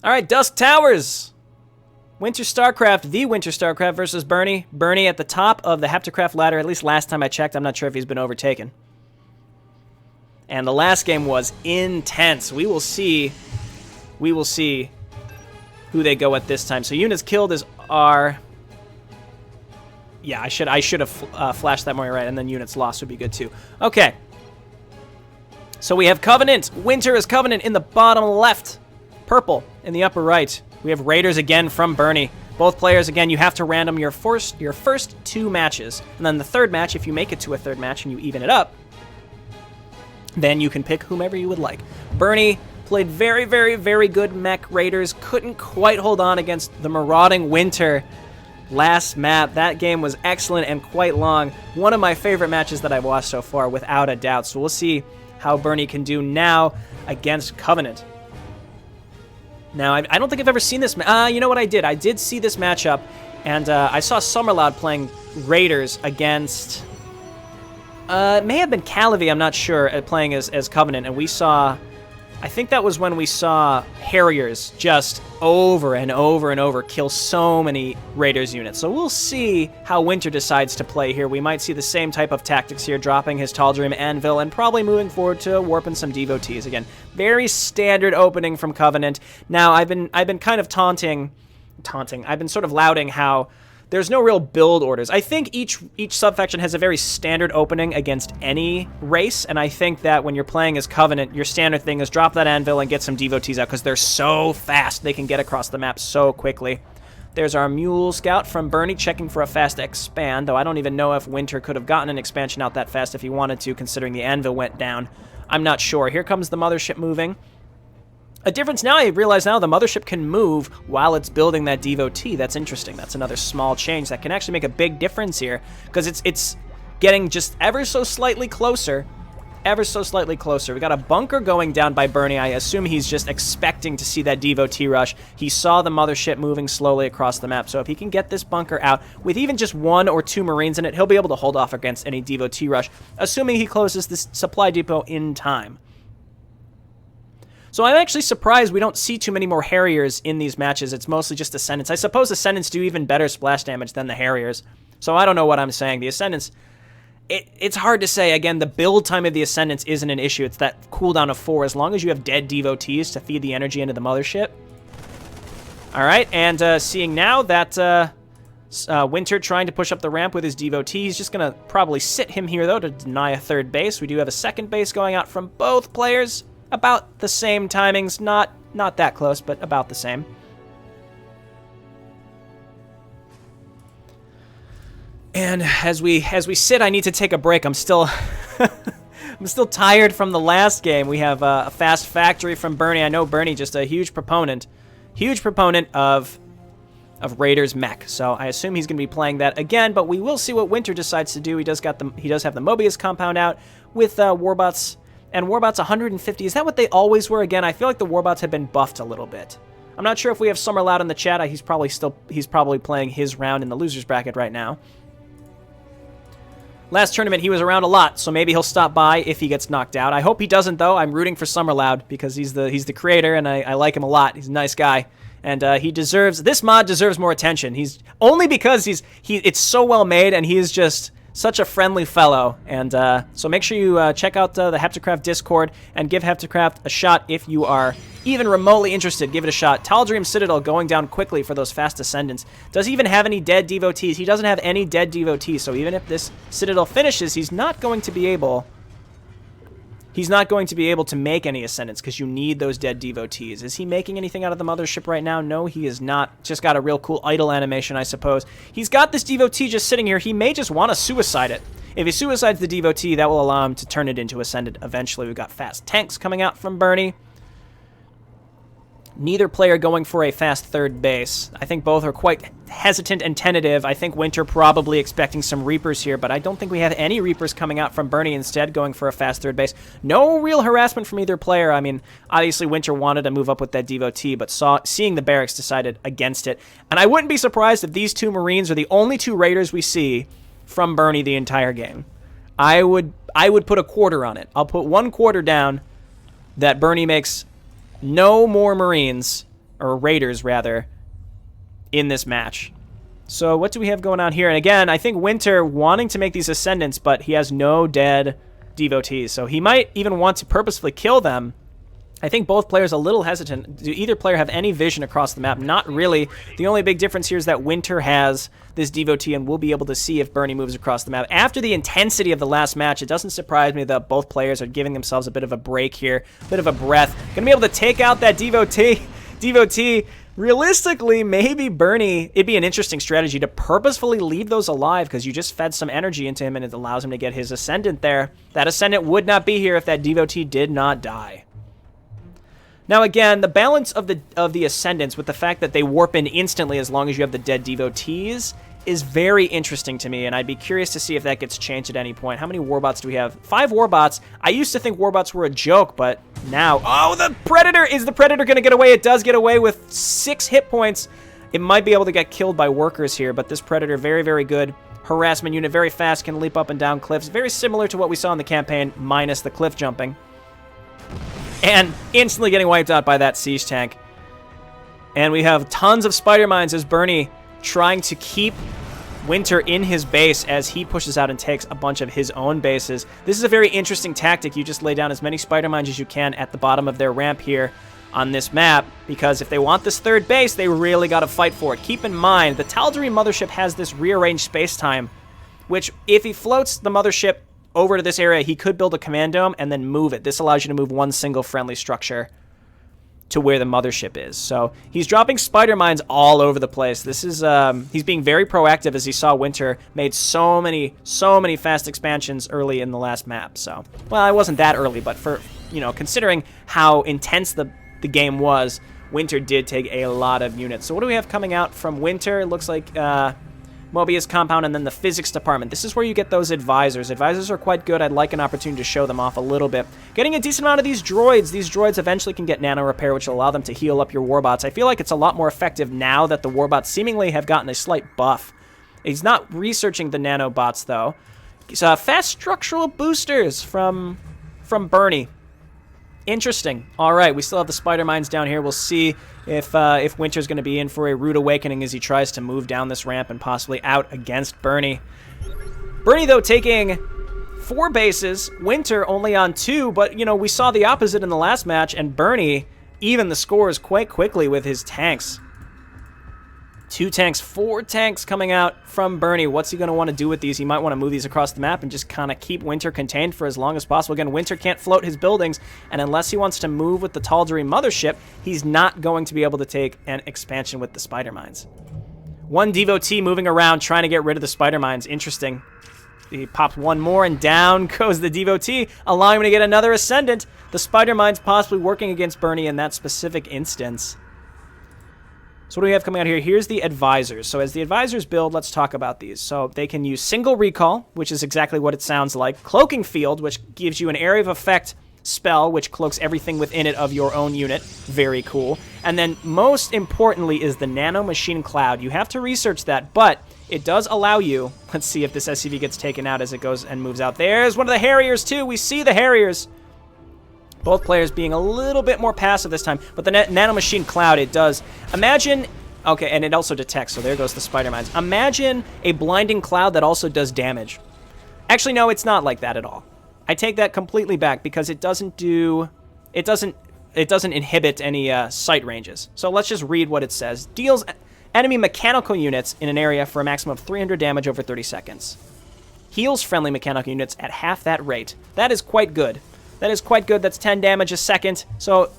All right, Dusk Towers. Winter StarCraft, the Winter StarCraft versus BuRny. BuRny at the top of the HeptaCraft ladder, at least last time I checked. I'm not sure if he's been overtaken. And the last game was intense. We will see who they go at this time. So units killed is R. Yeah, I should have flashed that more right, and then units lost would be good too. Okay. So we have Covenant. Winter is Covenant in the bottom left. Purple in the upper right. We have Raiders again from BuRny. Both players, again, you have to random your first 2 matches. And then the third match, if you make it to a third match and you even it up, then you can pick whomever you would like. BuRny played very, very, very good mech Raiders. Couldn't quite hold on against the marauding Winter last map. That game was excellent and quite long. One of my favorite matches that I've watched so far, without a doubt. So we'll see how BuRny can do now against Covenant. Now, I don't think I've ever seen this. You know what I did? I did see this matchup, and I saw Summerloud playing Raiders against... it may have been Calavie, I'm not sure, playing as Covenant, and we saw... I think that was when we saw Harriers just over and over and over kill so many Raiders units. So we'll see how Winter decides to play here. We might see the same type of tactics here, dropping his Tall Dream Anvil and probably moving forward to warping some devotees. Again, very standard opening from Covenant. Now, I've been kind of taunting. I've been sort of lauding how there's no real build orders. I think each subfaction has a very standard opening against any race, and I think that when you're playing as Covenant, your standard thing is drop that Anvil and get some devotees out, because they're so fast. They can get across the map so quickly. There's our Mule Scout from BuRny checking for a fast expand, though I don't even know if Winter could have gotten an expansion out that fast if he wanted to, considering the Anvil went down. I'm not sure. Here comes the Mothership moving. A difference now, I realize now, the Mothership can move while it's building that devotee. That's interesting. That's another small change that can actually make a big difference here, because it's getting just ever so slightly closer. Ever so slightly closer. We got a bunker going down by BuRny. I assume he's just expecting to see that devotee rush. He saw the Mothership moving slowly across the map, so if he can get this bunker out with even just 1 or 2 Marines in it, he'll be able to hold off against any devotee rush, assuming he closes this supply depot in time. So I'm actually surprised we don't see too many more Harriers in these matches. It's mostly just Ascendants. I suppose Ascendants do even better splash damage than the Harriers. So I don't know what I'm saying. The Ascendants, it's hard to say. Again, the build time of the Ascendants isn't an issue. It's that cooldown of 4, as long as you have dead devotees to feed the energy into the Mothership. All right, and seeing now that Winter trying to push up the ramp with his devotee. He's just going to probably sit him here, though, to deny a third base. We do have a second base going out from both players. About the same timings, not that close, but about the same. And as we sit, I need to take a break. I'm still I'm still tired from the last game. We have a fast factory from BuRny. I know BuRny just a huge proponent of Raiders mech. So I assume he's going to be playing that again, but we will see what Winter decides to do. He does have the Mobius compound out with Warbots. And Warbots 150, is that what they always were? Again, I feel like the Warbots have been buffed a little bit. I'm not sure if we have Summerloud in the chat. He's probably playing his round in the losers bracket right now. Last tournament, he was around a lot, so maybe he'll stop by if he gets knocked out. I hope he doesn't, though. I'm rooting for Summerloud because he's the creator, and I like him a lot. He's a nice guy. And this mod deserves more attention. He's only because it's so well made, and he is just such a friendly fellow. And so make sure you check out the HeptaCraft Discord and give HeptaCraft a shot if you are even remotely interested. Give it a shot. Tall Dream Citadel going down quickly for those fast ascendants. Does he even have any dead devotees? He doesn't have any dead devotees, so even if this Citadel finishes, he's not going to be able to make any ascendants because you need those dead devotees. Is he making anything out of the Mothership right now? No, he is not. Just got a real cool idle animation, I suppose. He's got this devotee just sitting here. He may just want to suicide it. If he suicides the devotee, that will allow him to turn it into ascendant eventually. We've got fast tanks coming out from BuRny. Neither player going for a fast third base. I think both are quite hesitant and tentative. I think Winter probably expecting some Reapers here, but I don't think we have any Reapers coming out from BuRny, instead going for a fast third base. No real harassment from either player. I mean, obviously Winter wanted to move up with that devotee, but seeing the barracks decided against it. And I wouldn't be surprised if these 2 Marines are the only 2 Raiders we see from BuRny the entire game. I would put a quarter on it. I'll put 1 quarter down that BuRny makes no more Marines or Raiders rather, in this match. So what do we have going on here? And again, I think Winter wanting to make these Ascendants, but he has no dead devotees. So he might even want to purposefully kill them. I think both players a little hesitant. Do either player have any vision across the map? Not really. The only big difference here is that Winter has this devotee and we'll be able to see if BuRny moves across the map. After the intensity of the last match, it doesn't surprise me that both players are giving themselves a bit of a break here, a bit of a breath. Gonna be able to take out that devotee. Realistically, maybe BuRny, it'd be an interesting strategy to purposefully leave those alive because you just fed some energy into him and it allows him to get his Ascendant there. That Ascendant would not be here if that devotee did not die. Now again, the balance of the Ascendants with the fact that they warp in instantly as long as you have the dead devotees is very interesting to me, and I'd be curious to see if that gets changed at any point. How many warbots do we have? 5 warbots. I used to think warbots were a joke, but now... Oh, the Predator! Is the Predator going to get away? It does get away with 6 hit points. It might be able to get killed by workers here, but this Predator, very, very good. Harassment unit, very fast, can leap up and down cliffs. Very similar to what we saw in the campaign, minus the cliff jumping. And instantly getting wiped out by that siege tank. And we have tons of spider mines as BuRny trying to keep Winter in his base as he pushes out and takes a bunch of his own bases. This is a very interesting tactic. You just lay down as many spider mines as you can at the bottom of their ramp here on this map, because if they want this third base, they really got to fight for it. Keep in mind, the Tal'Darim mothership has this rearranged space-time, which if he floats the mothership over to this area, he could build a command dome and then move it. This allows you to move one single friendly structure to where the mothership is. So he's dropping spider mines all over the place. This is he's being very proactive as he saw Winter made so many fast expansions early in the last map. So, well, it wasn't that early, but for, you know, considering how intense the game was, Winter did take a lot of units. So what do we have coming out from Winter? It looks like Mobius compound and then the physics department. This is where you get those advisors. Advisors are quite good. I'd like an opportunity to show them off a little bit. Getting a decent amount of these droids. These droids eventually can get nano repair, which will allow them to heal up your warbots. I feel like it's a lot more effective now that the warbots seemingly have gotten a slight buff. He's not researching the nanobots though. Fast structural boosters from BuRny. Interesting. All right, we still have the spider mines down here. We'll see if Winter's going to be in for a rude awakening as he tries to move down this ramp and possibly out against BuRny. BuRny, though, taking 4 bases. Winter only on 2, but, you know, we saw the opposite in the last match, and BuRny evened the scores quite quickly with his tanks. 2 tanks, 4 tanks coming out from BuRny. What's he going to want to do with these? He might want to move these across the map and just kind of keep Winter contained for as long as possible. Again, Winter can't float his buildings, and unless he wants to move with the Tal'Darim mothership, he's not going to be able to take an expansion with the spider mines. 1 devotee moving around trying to get rid of the spider mines. Interesting. He pops 1 more, and down goes the devotee, allowing him to get another ascendant. The spider mines possibly working against BuRny in that specific instance. So what do we have coming out here? Here's the advisors. So as the advisors build, let's talk about these. So they can use single recall, which is exactly what it sounds like. Cloaking field, which gives you an area of effect spell, which cloaks everything within it of your own unit. Very cool. And then most importantly is the nano machine cloud. You have to research that, but it does allow you... Let's see if this SCV gets taken out as it goes and moves out. There's one of the Harriers too. We see the Harriers. Both players being a little bit more passive this time. But the nano machine cloud, it does. Imagine... Okay, and it also detects, so there goes the spider mines. Imagine a blinding cloud that also does damage. Actually, no, it's not like that at all. I take that completely back because it doesn't do... It doesn't inhibit any sight ranges. So let's just read what it says. Deals enemy mechanical units in an area for a maximum of 300 damage over 30 seconds. Heals friendly mechanical units at half that rate. That is quite good. That is quite good. That's 10 damage a second. So,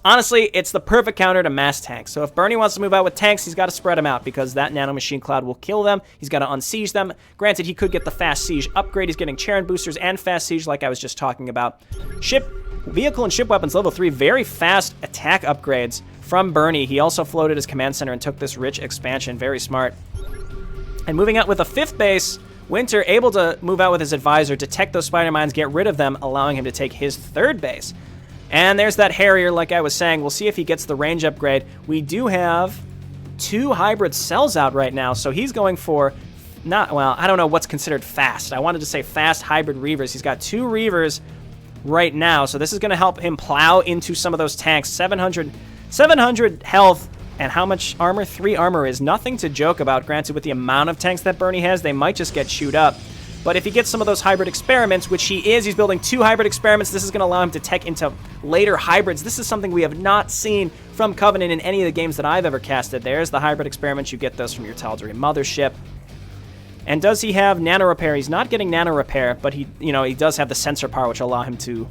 honestly, it's the perfect counter to mass tanks. So if BuRny wants to move out with tanks, he's got to spread them out because that nano machine cloud will kill them. He's got to unsiege them. Granted, he could get the fast siege upgrade. He's getting Charon boosters and fast siege like I was just talking about. Vehicle and ship weapons level 3, very fast attack upgrades from BuRny. He also floated his command center and took this rich expansion. Very smart. And moving out with a 5th base... Winter able to move out with his advisor, detect those spider mines, get rid of them, allowing him to take his 3rd base. And there's that Harrier, like I was saying. We'll see if he gets the range upgrade. We do have 2 hybrid cells out right now, so he's going for I don't know what's considered fast. I wanted to say fast hybrid Reavers. He's got 2 Reavers right now, so this is going to help him plow into some of those tanks. 700 700 health and how much armor? 3 armor is nothing to joke about. Granted, with the amount of tanks that BuRny has, they might just get chewed up. But if he gets some of those hybrid experiments, which he is, he's building 2 hybrid experiments. This is going to allow him to tech into later hybrids. This is something we have not seen from Covenant in any of the games that I've ever casted. There's the hybrid experiments. You get those from your Tal'Darim mothership. And does he have nano repair? He's not getting nano repair, but he does have the sensor power, which will allow him to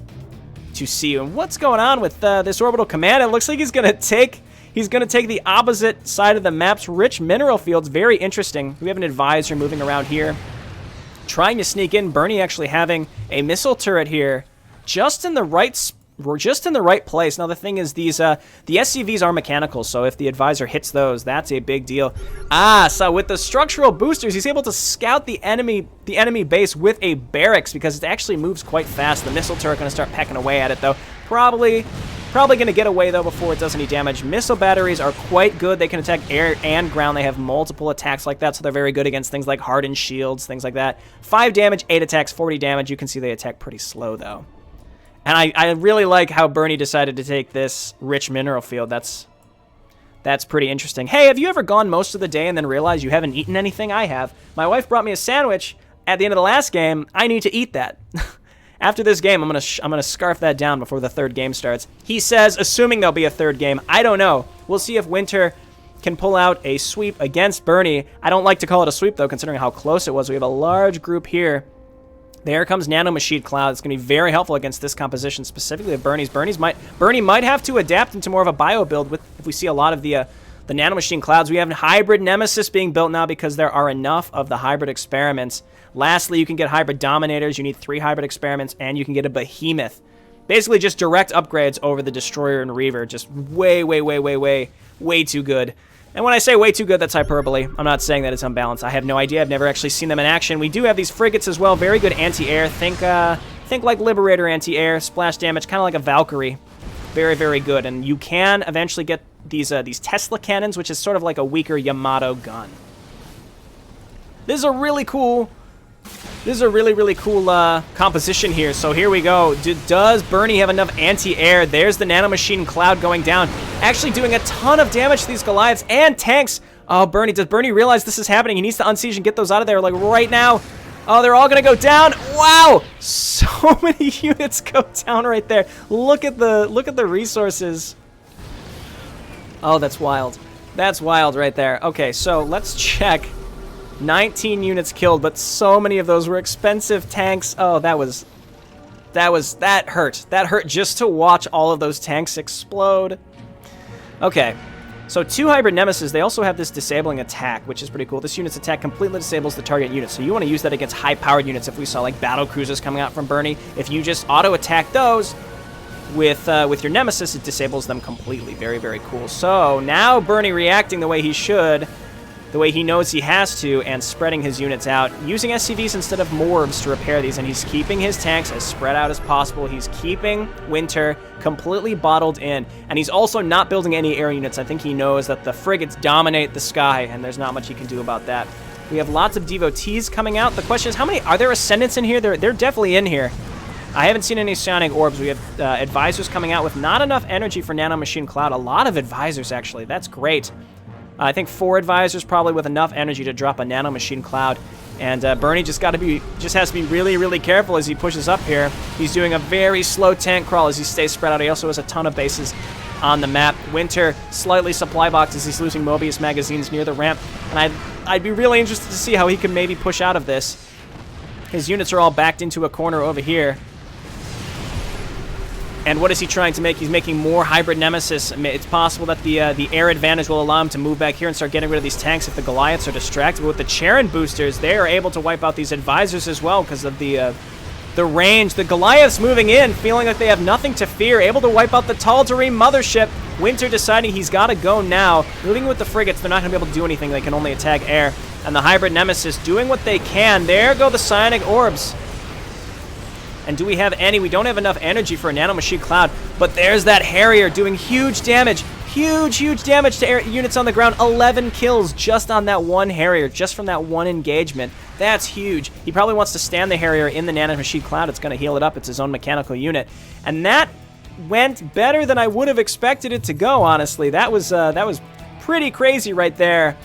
see. And what's going on with this orbital command? It looks like he's going to take the opposite side of the map's rich mineral fields. Very interesting. We have an advisor moving around here, trying to sneak in. BuRny actually having a missile turret here, just in the right place. Now the thing is, the SCVs are mechanical, so if the advisor hits those, that's a big deal. So with the structural boosters, he's able to scout the enemy base with a barracks, because it actually moves quite fast. The missile turret going to start pecking away at it, though. Probably going to get away, though, before it does any damage. Missile batteries are quite good. They can attack air and ground. They have multiple attacks like that, so they're very good against things like hardened shields, things like that. 5 damage, 8 attacks, 40 damage. You can see they attack pretty slow, though. And I really like how BuRny decided to take this rich mineral field. That's pretty interesting. Hey, have you ever gone most of the day and then realized you haven't eaten anything? I have. My wife brought me a sandwich at the end of the last game. I need to eat that. After this game, I'm gonna scarf that down before the 3rd game starts. He says, assuming there'll be a 3rd game. I don't know. We'll see if Winter can pull out a sweep against BuRny. I don't like to call it a sweep, though, considering how close it was. We have a large group here. There comes Nano Machine Cloud. It's going to be very helpful against this composition, specifically of BuRny's. BuRny might have to adapt into more of a bio build if we see a lot of the Nano Machine Clouds. We have hybrid Nemesis being built now because there are enough of the hybrid experiments. Lastly, you can get hybrid Dominators. You need 3 hybrid experiments, and you can get a Behemoth. Basically, just direct upgrades over the Destroyer and Reaver. Just way too good. And when I say way too good, that's hyperbole. I'm not saying that it's unbalanced. I have no idea. I've never actually seen them in action. We do have these frigates as well. Very good anti-air. Think like Liberator anti-air. Splash damage, kind of like a Valkyrie. Very good. And you can eventually get these Tesla cannons, which is sort of like a weaker Yamato gun. This is a really cool composition here. So here we go. Does BuRny have enough anti-air? There's the Nanomachine Cloud going down. Actually doing a ton of damage to these Goliaths and tanks. Oh, does BuRny realize this is happening? He needs to unsiege and get those out of there, like, right now. Oh, they're all going to go down. Wow! So many units go down right there. Look at the resources. Oh, that's wild. That's wild right there. Okay, so let's check. 19 units killed, but so many of those were expensive tanks. Oh, that hurt. That hurt just to watch all of those tanks explode. Okay, so 2 hybrid Nemesis. They also have this disabling attack, which is pretty cool. This unit's attack completely disables the target unit, so you want to use that against high-powered units. If we saw like battle cruisers coming out from BuRny, if you just auto-attack those with your Nemesis, it disables them completely. Very cool. So now BuRny reacting the way he should, the way he knows he has to, and spreading his units out, using SCVs instead of Morbs to repair these, and he's keeping his tanks as spread out as possible. He's keeping Winter completely bottled in, and he's also not building any air units. I think he knows that the frigates dominate the sky, and there's not much he can do about that. We have lots of devotees coming out. The question is, how many? Are there Ascendants in here? They're definitely in here. I haven't seen any Psionic Orbs. We have Advisors coming out with not enough energy for Nanomachine Cloud. A lot of Advisors, actually. That's great. I think 4 Advisors probably with enough energy to drop a Nanomachine Cloud. And BuRny just has to be really careful as he pushes up here. He's doing a very slow tank crawl as he stays spread out. He also has a ton of bases on the map. Winter slightly supply boxes. He's losing Mobius magazines near the ramp. And I'd be really interested to see how he can maybe push out of this. His units are all backed into a corner over here. And what is he trying to make? He's making more hybrid Nemesis. It's possible that the air advantage will allow him to move back here and start getting rid of these tanks if the Goliaths are distracted. But with the Charon boosters, they are able to wipe out these Advisors as well because of the range. The Goliaths moving in, feeling like they have nothing to fear, able to wipe out the Tal'Darim mothership. Winter deciding he's got to go now. Moving with the frigates, they're not going to be able to do anything. They can only attack air. And the hybrid Nemesis doing what they can. There go the Psionic Orbs. And do we have any? We don't have enough energy for a Nanomachine Cloud, but there's that Harrier doing huge damage. Huge damage to air units on the ground. 11 kills just on that one Harrier, just from that one engagement. That's huge. He probably wants to stand the Harrier in the Nanomachine Cloud. It's going to heal it up. It's his own mechanical unit. And that went better than I would have expected it to go, honestly. That was pretty crazy right there.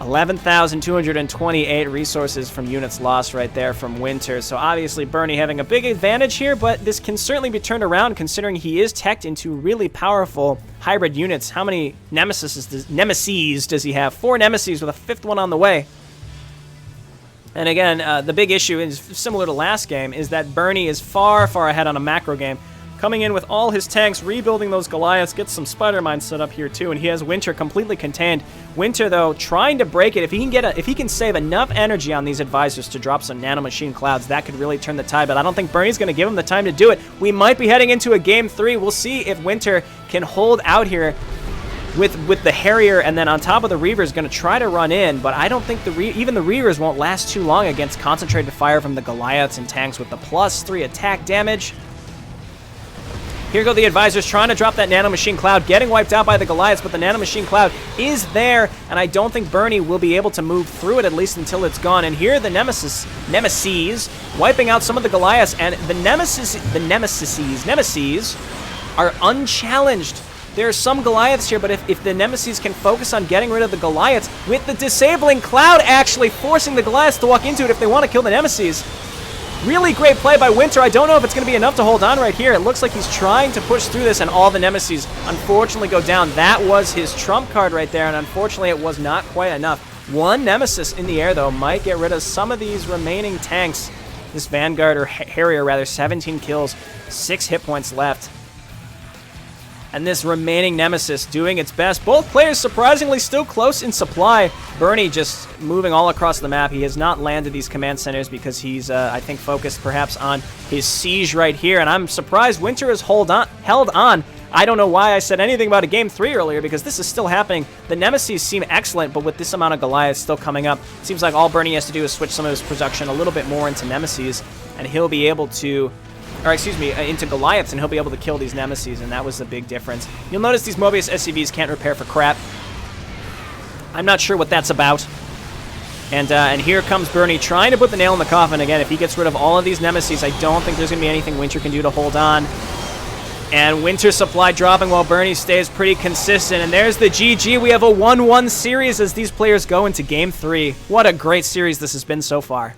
11,228 resources from units lost right there from Winter. So obviously BuRny having a big advantage here, but this can certainly be turned around considering he is teched into really powerful hybrid units. How many nemesis does he have? 4 nemesis with a 5th one on the way. And again, the big issue is similar to last game, is that BuRny is far, far ahead on a macro game. Coming in with all his tanks, rebuilding those Goliaths, gets some spider mines set up here too, and he has Winter completely contained. Winter, though, trying to break it. If he can save enough energy on these advisors to drop some nanomachine clouds, that could really turn the tide, but I don't think BuRny's going to give him the time to do it. We might be heading into a game 3. We'll see if Winter can hold out here with the Harrier, and then on top of the Reaver is going to try to run in, but I don't think even the Reavers won't last too long against concentrated fire from the Goliaths and tanks with the +3 attack damage. Here go the advisors trying to drop that nanomachine cloud, getting wiped out by the Goliaths, but the nanomachine cloud is there, and I don't think BuRny will be able to move through it, at least until it's gone. And here the nemesis wiping out some of the Goliaths, and the nemesis are unchallenged. There are some Goliaths here, but if the nemesis can focus on getting rid of the Goliaths, with the disabling cloud actually forcing the Goliaths to walk into it if they want to kill the nemesis. Really great play by Winter. I don't know if it's going to be enough to hold on right here. It looks like he's trying to push through this, and all the nemesis unfortunately go down. That was his trump card right there, and unfortunately it was not quite enough. 1 nemesis in the air, though, might get rid of some of these remaining tanks. This Vanguard, or Harrier rather, 17 kills, 6 hit points left. And this remaining nemesis doing its best. Both players surprisingly still close in supply. BuRny just moving all across the map. He has not landed these command centers because he's, I think, focused perhaps on his siege right here. And I'm surprised Winter has held on. I don't know why I said anything about a game 3 earlier, because this is still happening. The nemesis seem excellent, but with this amount of Goliaths still coming up, it seems like all BuRny has to do is switch some of his production a little bit more into nemesis, and he'll be able to... or excuse me, into Goliaths, and he'll be able to kill these nemesis, and that was the big difference. You'll notice these Mobius SCVs can't repair for crap. I'm not sure what that's about. And here comes BuRny trying to put the nail in the coffin again. If he gets rid of all of these nemesis, I don't think there's going to be anything Winter can do to hold on. And Winter's supply dropping while BuRny stays pretty consistent. And there's the GG. We have a 1-1 series as these players go into Game 3. What a great series this has been so far.